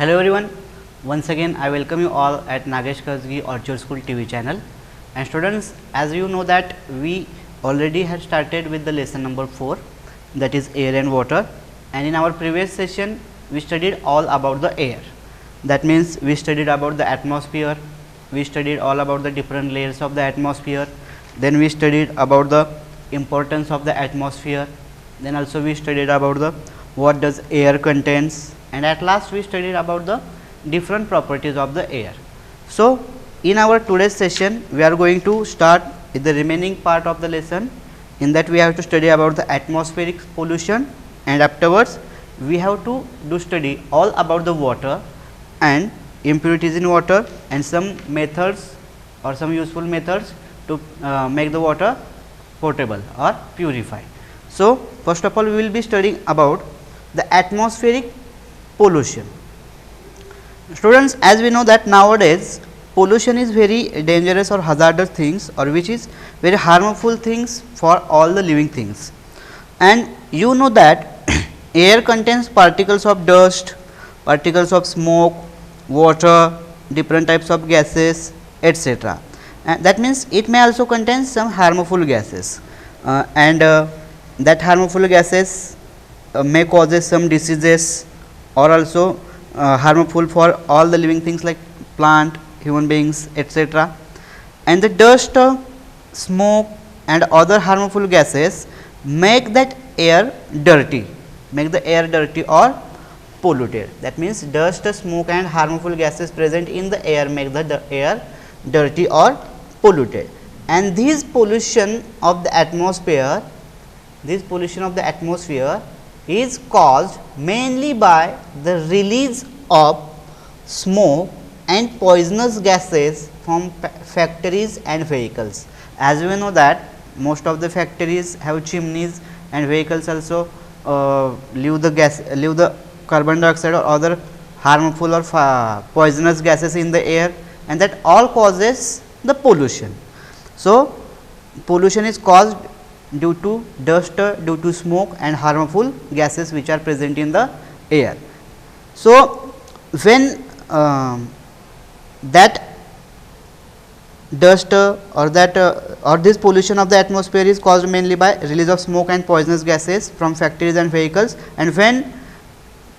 Hello everyone, once again I welcome you all at Nagesh Kazgi Orchard School TV channel. And students, as you know that we already had started with the lesson number 4, that is air and water, and in our previous session we studied all about the air. That means we studied about the atmosphere, we studied all about the different layers of the atmosphere, then we studied about the importance of the atmosphere, then also we studied about the what does air contains, and at last we studied about the different properties of the air. So, in our today's session we are going to start with the remaining part of the lesson. In that we have to study about the atmospheric pollution, and afterwards we have to do study all about the water and impurities in water and some methods or some useful methods to make the water potable or purify. So, first of all we will be studying about the atmospheric pollution. Students, as we know that nowadays pollution is very dangerous or hazardous things, or which is very harmful things for all the living things. And you know that air contains particles of dust, particles of smoke, water, different types of gases, etc. And that means it may also contain some harmful gases, that harmful gases may causes some diseases or also harmful for all the living things like plant, human beings, etc. And the dust, smoke and other harmful gases make that air dirty, or polluted. That means dust, smoke and harmful gases present in the air make the air dirty or polluted. And this pollution of the atmosphere, is caused mainly by the release of smoke and poisonous gases from factories and vehicles. As we know that most of the factories have chimneys, and vehicles also leave the carbon dioxide or other harmful or poisonous gases in the air, and that all causes the pollution. So, pollution is caused due to dust, due to smoke and harmful gases which are present in the air. So, when that dust or this pollution of the atmosphere is caused mainly by release of smoke and poisonous gases from factories and vehicles, and when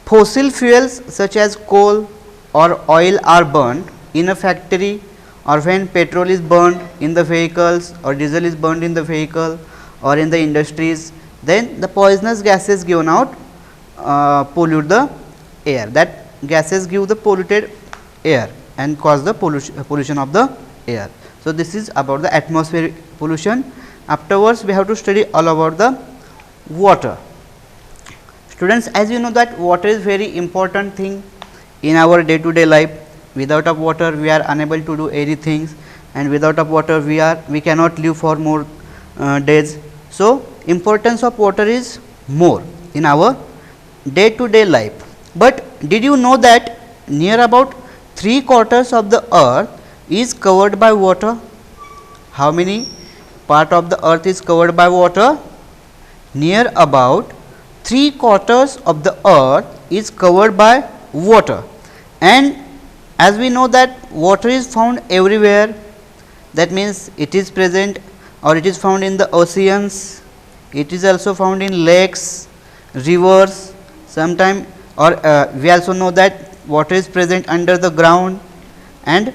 fossil fuels such as coal or oil are burned in a factory, or when petrol is burned in the vehicles or diesel is burned in the vehicle or in the industries, then the poisonous gases given out pollute the air. That gases give the polluted air and cause the pollution of the air. So, this is about the atmospheric pollution. Afterwards, we have to study all about the water. Students, as you know that water is very important thing in our day to day life. Without of water we are unable to do anything, and without of water we cannot live for more days. So, importance of water is more in our day to day life. But did you know that near about 3/4 of the earth is covered by water? How many part of the earth is covered by water? Near about 3/4 of the earth is covered by water. And as we know that water is found everywhere, that means it is present or it is found in the oceans, it is also found in lakes, rivers, sometime, or we also know that water is present under the ground and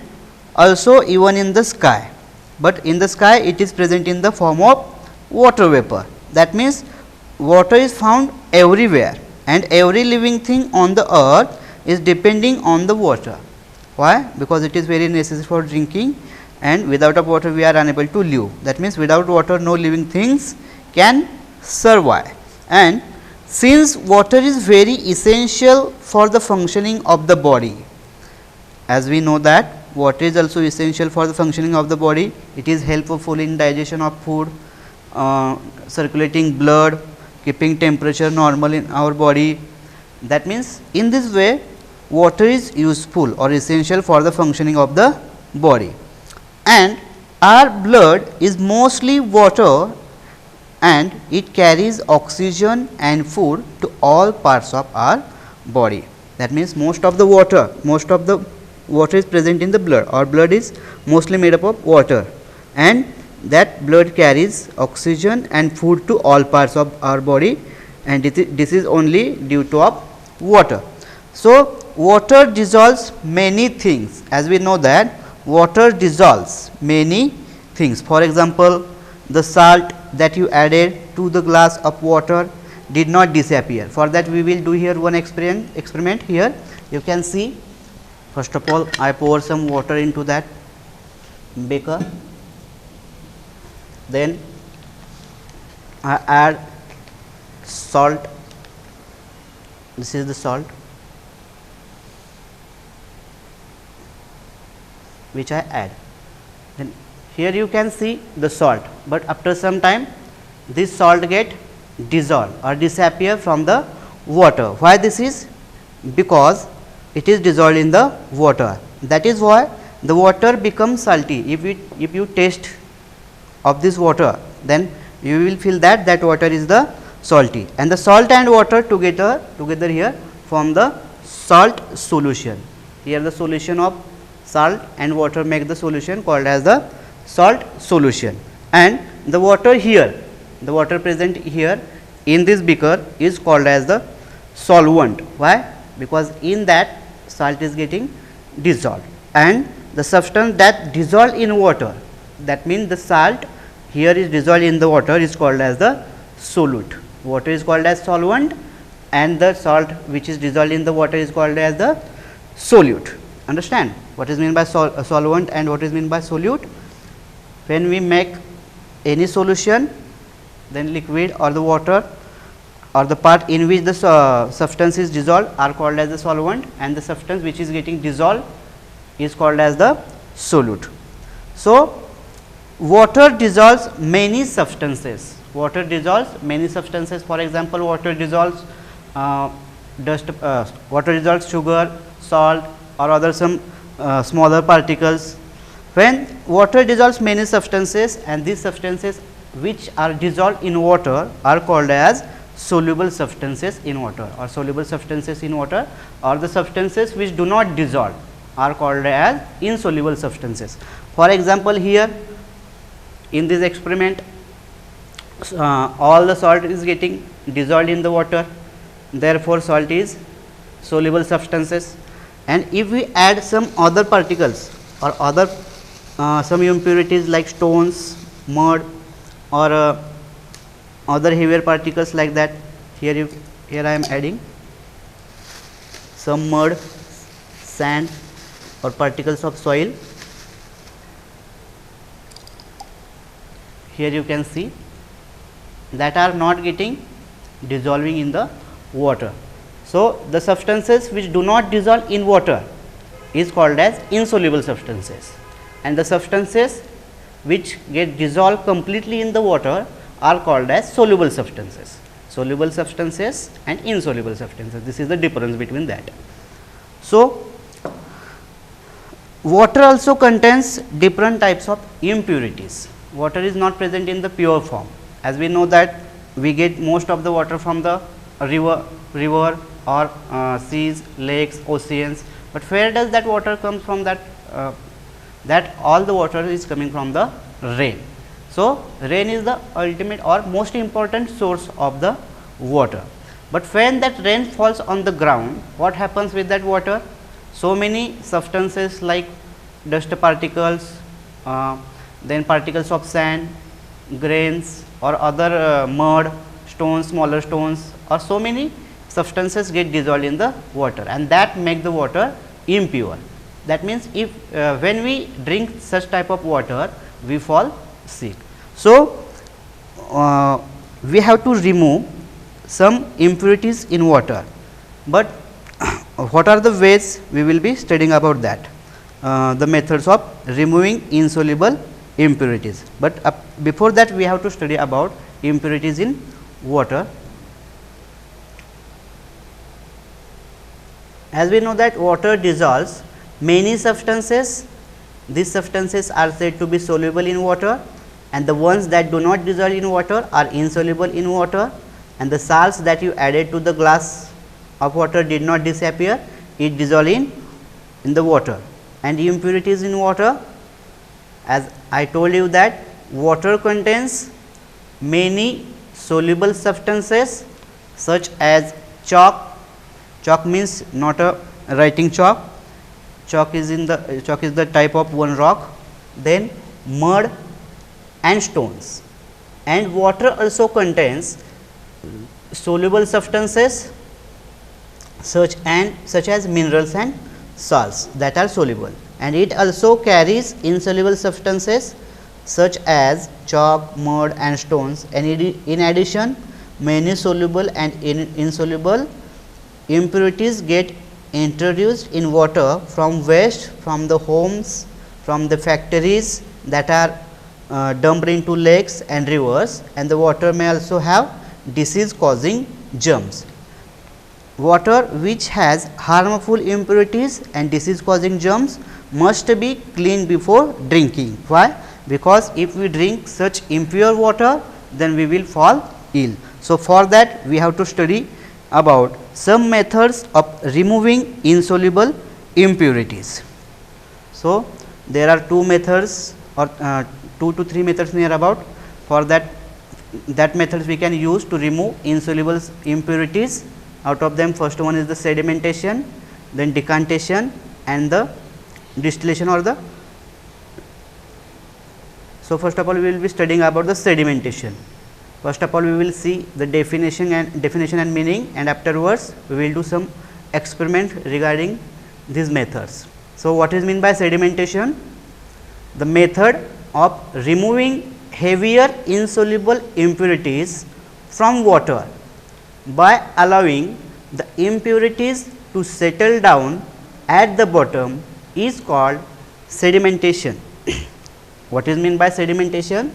also even in the sky, but in the sky it is present in the form of water vapor. That means water is found everywhere, and every living thing on the earth is depending on the water. Why? Because it is very necessary for drinking, and without of water we are unable to live. That means without water no living things can survive. And since water is very essential for the functioning of the body, as we know that water is also essential for the functioning of the body, it is helpful in digestion of food, circulating blood, keeping temperature normal in our body. That means in this way water is useful or essential for the functioning of the body. And our blood is mostly water, and it carries oxygen and food to all parts of our body. That means most of the water is present in the blood, or blood is mostly made up of water, and that blood carries oxygen and food to all parts of our body, and this is only due to of water. So, water dissolves many things, as we know that water dissolves many things. For example, the salt that you added to the glass of water did not disappear. For that we will do here one experiment here. You can see, first of all I pour some water into that beaker, then I add salt. This is the salt which I add. Then here you can see the salt, but after some time this salt get dissolved or disappear from the water. Why this is? Because it is dissolved in the water. That is why the water becomes salty. If you taste of this water, then you will feel that water is the salty, and the salt and water together here form the salt solution. Here the solution of salt and water make the solution called as the salt solution, and the water here, the water present here in this beaker is called as the solvent. Why? Because in that salt is getting dissolved, and the substance that dissolved in water, that means the salt here is dissolved in the water, is called as the solute. Water is called as solvent, and the salt which is dissolved in the water is called as the solute. Understand what is meant by solvent and what is meant by solute? When we make any solution, then liquid or the water or the part in which the substance is dissolved are called as the solvent, and the substance which is getting dissolved is called as the solute. So, water dissolves many substances. Water dissolves many substances. For example, water dissolves water dissolves sugar, salt, or other some smaller particles. When water dissolves many substances, and these substances which are dissolved in water are called as soluble substances in water, or soluble substances in water, or the substances which do not dissolve are called as insoluble substances. For example, here in this experiment, all the salt is getting dissolved in the water, therefore, salt is soluble substances. And if we add some other particles or other some impurities like stones, mud, or other heavier particles like that, here I am adding some mud, sand, or particles of soil. Here you can see that are not getting dissolving in the water. So, the substances which do not dissolve in water is called as insoluble substances, and the substances which get dissolved completely in the water are called as soluble substances. Soluble substances and insoluble substances, this is the difference between that. So, water also contains different types of impurities. Water is not present in the pure form, as we know that we get most of the water from the river or seas, lakes, oceans, but where does that water come from? That all the water is coming from the rain. So, rain is the ultimate or most important source of the water, but when that rain falls on the ground, what happens with that water? So many substances like dust particles, then particles of sand, grains, or other mud, stones, smaller stones, or so many substances get dissolved in the water, and that make the water impure. That means, if when we drink such type of water, we fall sick. So, we have to remove some impurities in water, but what are the ways we will be studying about that, the methods of removing insoluble impurities. But before that, we have to study about impurities in water. As we know that water dissolves many substances, these substances are said to be soluble in water, and the ones that do not dissolve in water are insoluble in water, and the salts that you added to the glass of water did not disappear, it dissolved in the water. And impurities in water, as I told you that water contains many soluble substances such as chalk. Chalk means not a writing chalk. Chalk is the type of one rock. Then mud and stones. And water also contains soluble substances such as minerals and salts that are soluble, and it also carries insoluble substances such as chalk, mud and stones. And in addition, many soluble and insoluble impurities get introduced in water from waste from the homes, from the factories that are dumped into lakes and rivers, and the water may also have disease causing germs. Water which has harmful impurities and disease causing germs must be cleaned before drinking. Why? Because if we drink such impure water, then we will fall ill. So, for that we have to study about some methods of removing insoluble impurities. So, there are two methods or 2 to 3 methods near about. For that methods we can use to remove insoluble impurities. Out of them, first one is the sedimentation, then decantation and the distillation or the. So, first of all we will be studying about the sedimentation. First of all we will see the definition and meaning, and afterwards we will do some experiment regarding these methods. So, what is meant by sedimentation? The method of removing heavier insoluble impurities from water by allowing the impurities to settle down at the bottom is called sedimentation. What is meant by sedimentation?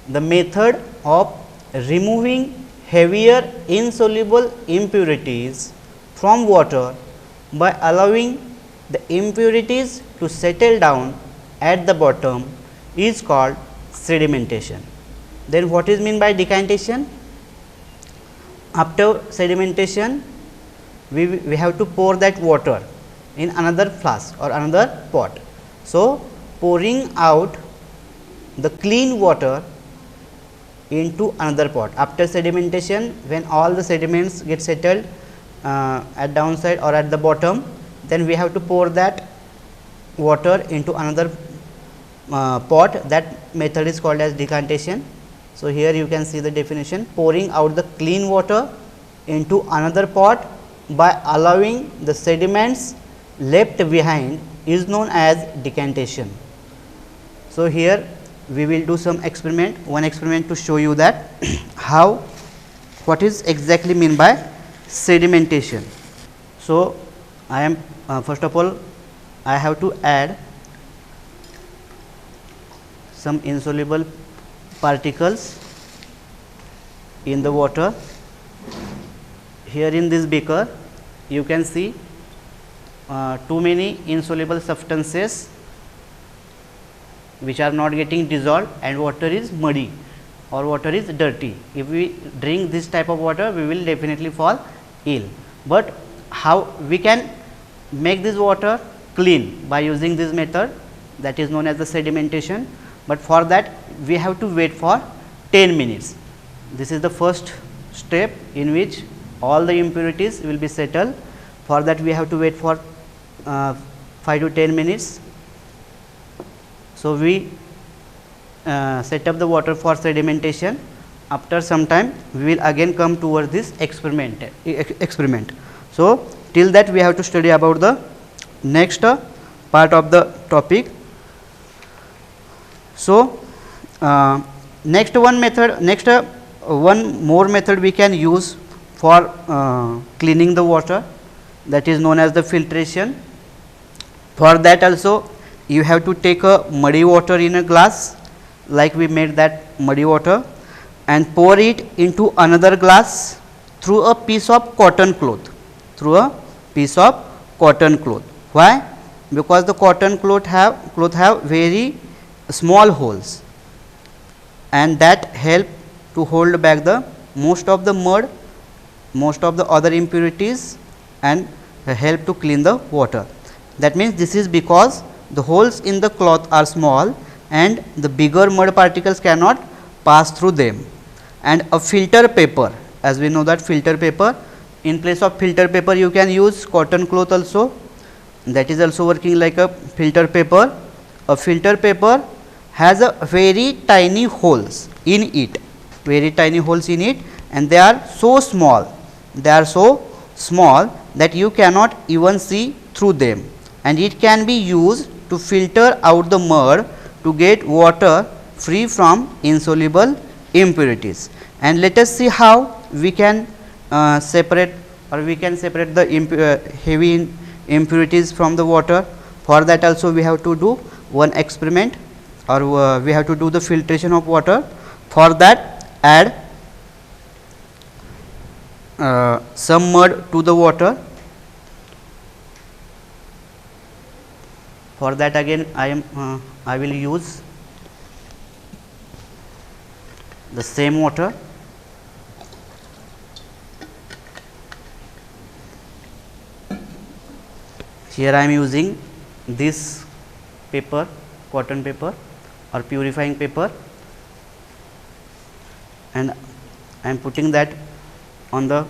The method of removing heavier insoluble impurities from water by allowing the impurities to settle down at the bottom is called sedimentation. Then what is meant by decantation? After sedimentation, we have to pour that water in another flask or another pot. So, pouring out the clean water into another pot. After sedimentation, when all the sediments get settled at downside or at the bottom, then we have to pour that water into another pot. That method is called as decantation. So, here you can see the definition: pouring out the clean water into another pot by allowing the sediments left behind is known as decantation. So, here we will do some experiment, one experiment to show you that how, what is exactly mean by sedimentation. So, I am first of all I have to add some insoluble particles in the water. Here in this beaker you can see too many insoluble substances which are not getting dissolved, and water is muddy or water is dirty. If we drink this type of water, we will definitely fall ill. But how we can make this water clean? By using this method, that is known as the sedimentation. But for that we have to wait for 10 minutes. This is the first step in which all the impurities will be settled. For that we have to wait for 5 to 10 minutes. So, we set up the water for sedimentation. After some time we will again come towards this experiment. So, till that we have to study about the next part of the topic. So, next one more method we can use for cleaning the water, that is known as the filtration. For that also you have to take a muddy water in a glass, like we made that muddy water, and pour it into another glass through a piece of cotton cloth. Why? Because the cotton cloth have very small holes, and that help to hold back the most of the most of the other impurities and help to clean the water. That means this is because the holes in the cloth are small and the bigger mud particles cannot pass through them. And a filter paper, as we know that filter paper, in place of filter paper you can use cotton cloth also, that is also working like a filter paper. A filter paper has a very tiny holes in it, and they are so small, that you cannot even see through them, and it can be used to filter out the mud to get water free from insoluble impurities. And let us see how we can separate the heavy impurities from the water. For that also we have to do one experiment, or we have to do the filtration of water. For that, add some mud to the water. For that again I will use the same water. Here I am using this paper, cotton paper or purifying paper, and I am putting that on the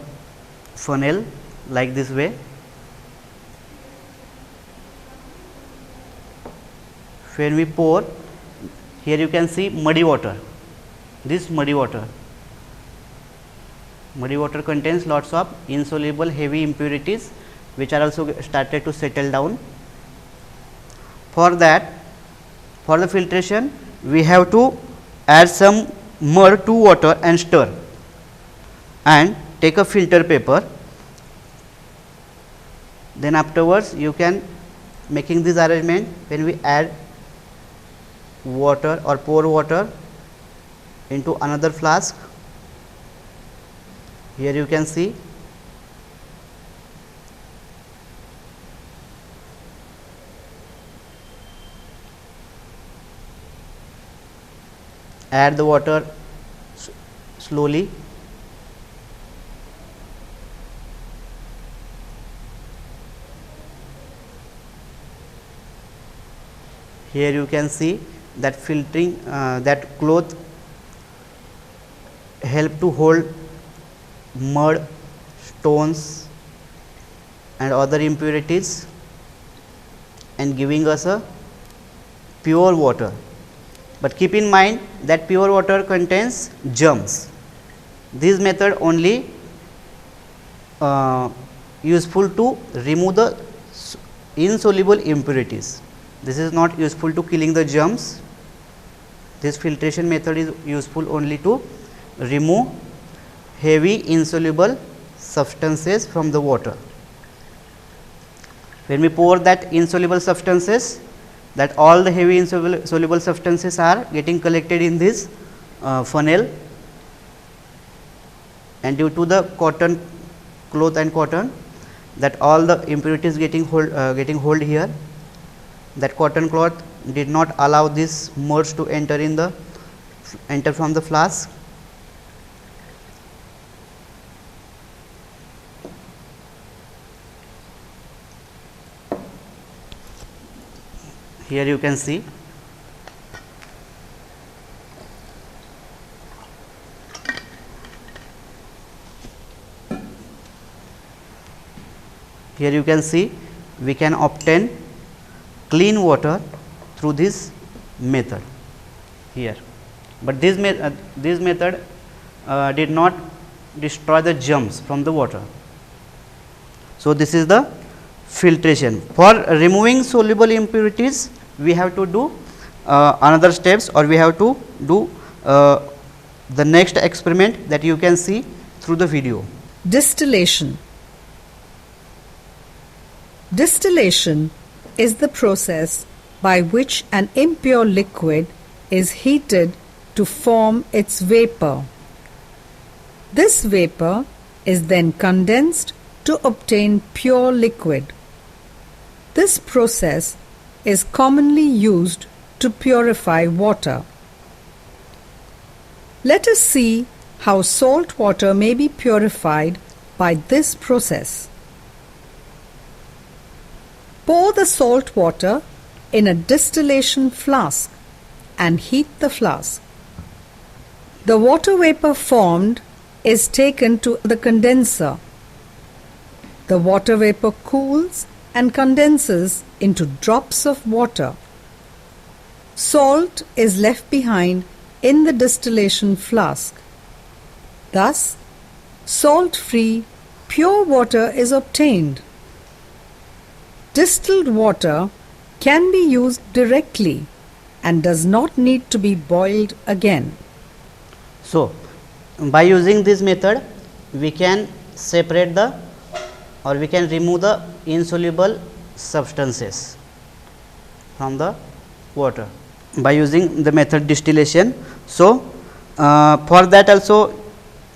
funnel like this way. When we pour, here you can see muddy water. This muddy water contains lots of insoluble heavy impurities which are also started to settle down. For that, for the filtration, we have to add some mud to water and stir, and take a filter paper. Then afterwards you can making this arrangement when we add water or pour water into another flask. Here you can see add the water slowly. Here you can see that filtering that cloth help to hold mud, stones and other impurities and giving us a pure water. But keep in mind that pure water contains germs. This method only useful to remove the insoluble impurities. This is not useful to killing the germs. This filtration method is useful only to remove heavy insoluble substances from the water. When we pour that insoluble substances, that all the heavy insoluble substances are getting collected in this funnel, and due to the cotton cloth and cotton, that all the impurities getting hold here. That cotton cloth did not allow this mud to enter from the flask. Here you can see we can obtain clean water through this method here, but this method did not destroy the germs from the water. So this is the filtration. For removing soluble impurities, we have to do another steps, or we have to do the next experiment that you can see through the video. Distillation. Distillation is the process by which an impure liquid is heated to form its vapor. This vapor is then condensed to obtain pure liquid. This process is commonly used to purify water. Let us see how salt water may be purified by this process. Pour the salt water in a distillation flask and heat the flask. The water vapor formed is taken to the condenser. The water vapor cools and condenses into drops of water. Salt is left behind in the distillation flask. Thus, salt-free, pure water is obtained. Distilled water can be used directly and does not need to be boiled again. So, by using this method, we can separate the or we can remove the insoluble substances from the water by using the method distillation. So, for that also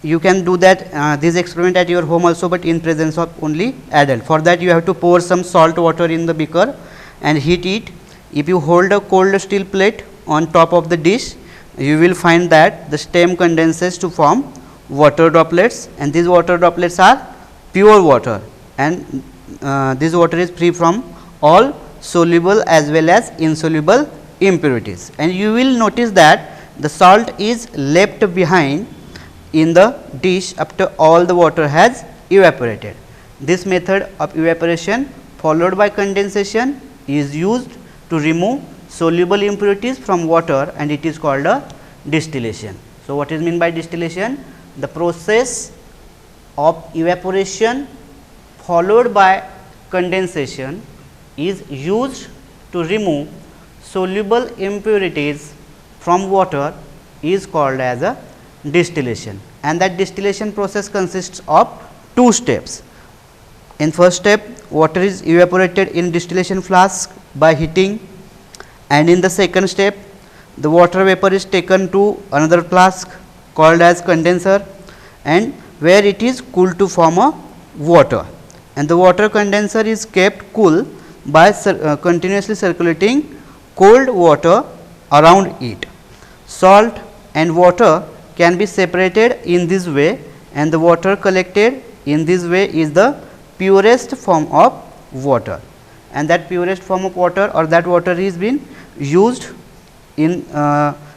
you can do that this experiment at your home also, but in presence of only adult. For that you have to pour some salt water in the beaker and heat it. If you hold a cold steel plate on top of the dish, you will find that the stem condenses to form water droplets, and these water droplets are pure water, and this water is free from all soluble as well as insoluble impurities. And you will notice that the salt is left behind in the dish after all the water has evaporated. This method of evaporation followed by condensation is used to remove soluble impurities from water, and it is called a distillation. So, what is meant by distillation? The process of evaporation followed by condensation is used to remove soluble impurities from water is called as a distillation, and that distillation process consists of two steps. In first step, water is evaporated in distillation flask by heating, and in the second step the water vapor is taken to another flask called as condenser, and where it is cooled to form a water, and the water condenser is kept cool by continuously circulating cold water around it. Salt and water can be separated in this way, and the water collected in this way is the purest form of water, and that purest form of water or that water is been used in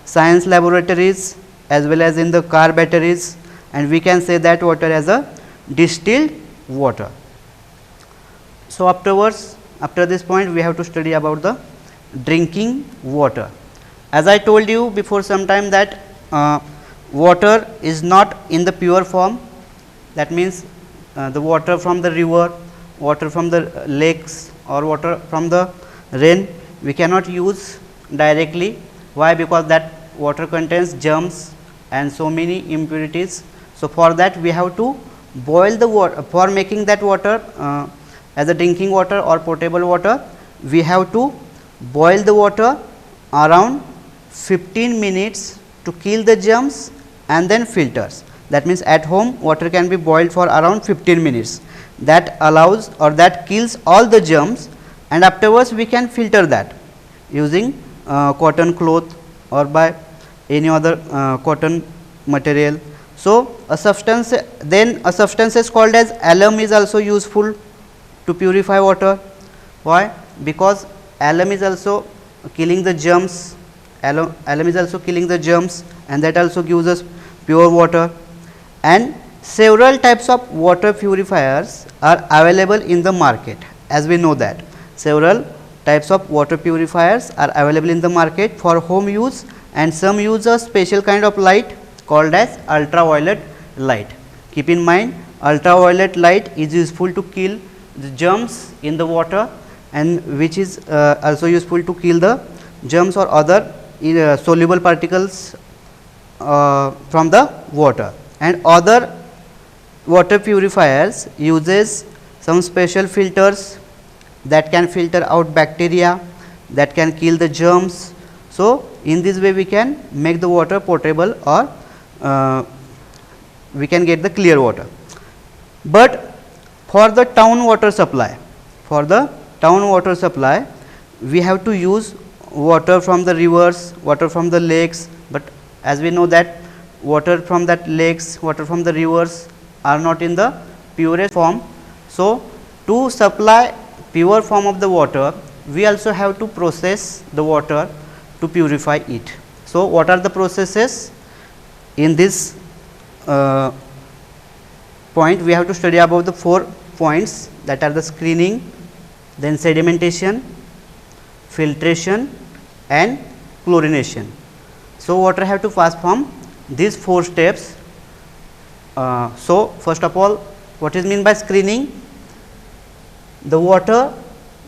science laboratories as well as in the car batteries, and we can say that water as a distilled water. So, afterwards, after this point we have to study about the drinking water. As I told you before some time that water is not in the pure form, that means the water from the river, water from the lakes or water from the rain we cannot use directly. Why? Because that water contains germs and so many impurities. So, for that we have to boil the water. For making that water as a drinking water or potable water, we have to boil the water around 15 minutes to kill the germs and then filters. That means, at home water can be boiled for around 15 minutes, that allows or that kills all the germs, and afterwards we can filter that using cotton cloth or by any other cotton material. So, a substance is called as alum is also useful to purify water. Why? Because alum is also killing the germs, alum is also killing the germs, and that also gives us pure water. And several types of water purifiers are available in the market, as we know that several types of water purifiers are available in the market for home use, and some use a special kind of light called as ultraviolet light. Keep in mind, ultraviolet light is useful to kill the germs in the water, and which is also useful to kill the germs or other soluble particles from the water. And other water purifiers uses some special filters that can filter out bacteria, that can kill the germs. So, in this way we can make the water potable, or we can get the clear water. But for the town water supply, we have to use water from the rivers, water from the lakes, but as we know that water from that lakes, water from the rivers are not in the purest form. So, to supply pure form of the water, we also have to process the water to purify it. So, what are the processes? In this point, we have to study about the 4 points, that are the screening, then sedimentation, filtration and chlorination. So, water have to pass from these 4 steps. So, first of all, what is meant by screening? The water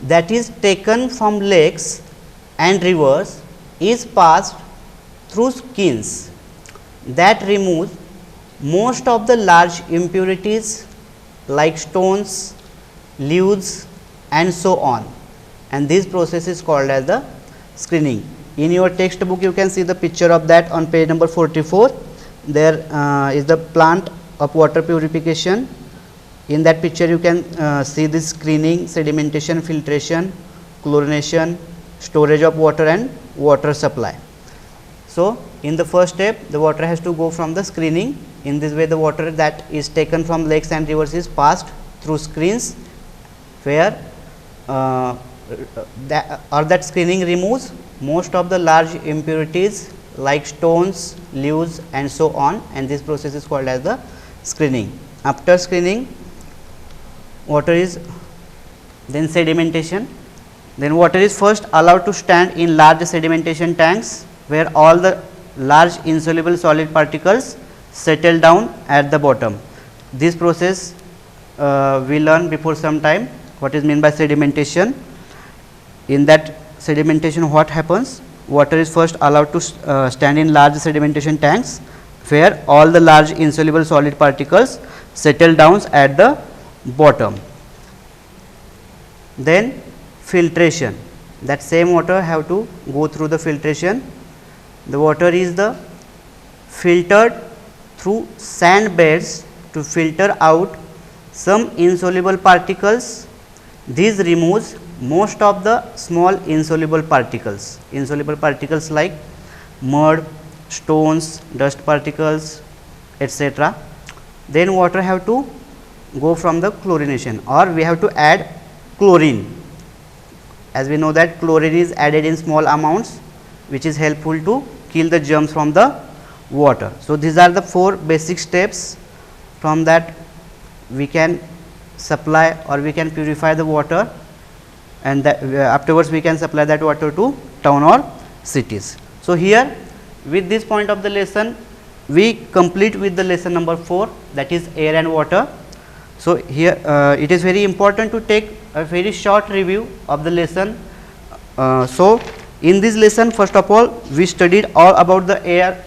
that is taken from lakes and rivers is passed through skins that removes most of the large impurities like stones, leaves and so on, and this process is called as the screening. In your textbook you can see the picture of that on page number 44. There is the plant of water purification. In that picture you can see this screening, sedimentation, filtration, chlorination, storage of water and water supply. So, in the first step the water has to go from the screening. In this way the water that is taken from lakes and rivers is passed through screens, where that screening removes most of the large impurities like stones, leaves and so on, and this process is called as the screening. After screening, water is then sedimentation. Then water is first allowed to stand in large sedimentation tanks, where all the large insoluble solid particles settle down at the bottom. This process we learned before some time what is meant by sedimentation. In that sedimentation, what happens? Water is first allowed to stand in large sedimentation tanks, where all the large insoluble solid particles settle down at the bottom. Then filtration, that same water have to go through the filtration. The water is filtered through sand beds to filter out some insoluble particles. This removes most of the small insoluble particles like mud, stones, dust particles, etc. Then water have to go from the chlorination, or we have to add chlorine. As we know that chlorine is added in small amounts, which is helpful to kill the germs from the water. So, these are the 4 basic steps. From that we can supply or we can purify the water, and that afterwards we can supply that water to town or cities. So, here with this point of the lesson we complete with the lesson number 4, that is air and water. So, here it is very important to take a very short review of the lesson. So, in this lesson first of all we studied all about the air,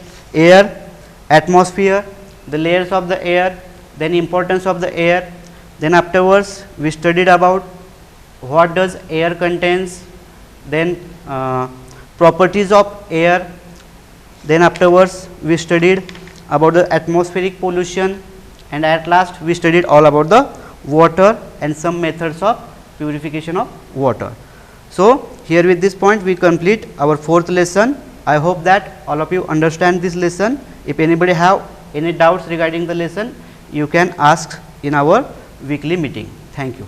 atmosphere, the layers of the air, then importance of the air. Then afterwards we studied about what does air contains, then properties of air. Then afterwards we studied about the atmospheric pollution, and at last we studied all about the water and some methods of purification of water. So, here with this point we complete our 4th lesson. I hope that all of you understand this lesson. If anybody have any doubts regarding the lesson, you can ask in our weekly meeting. Thank you.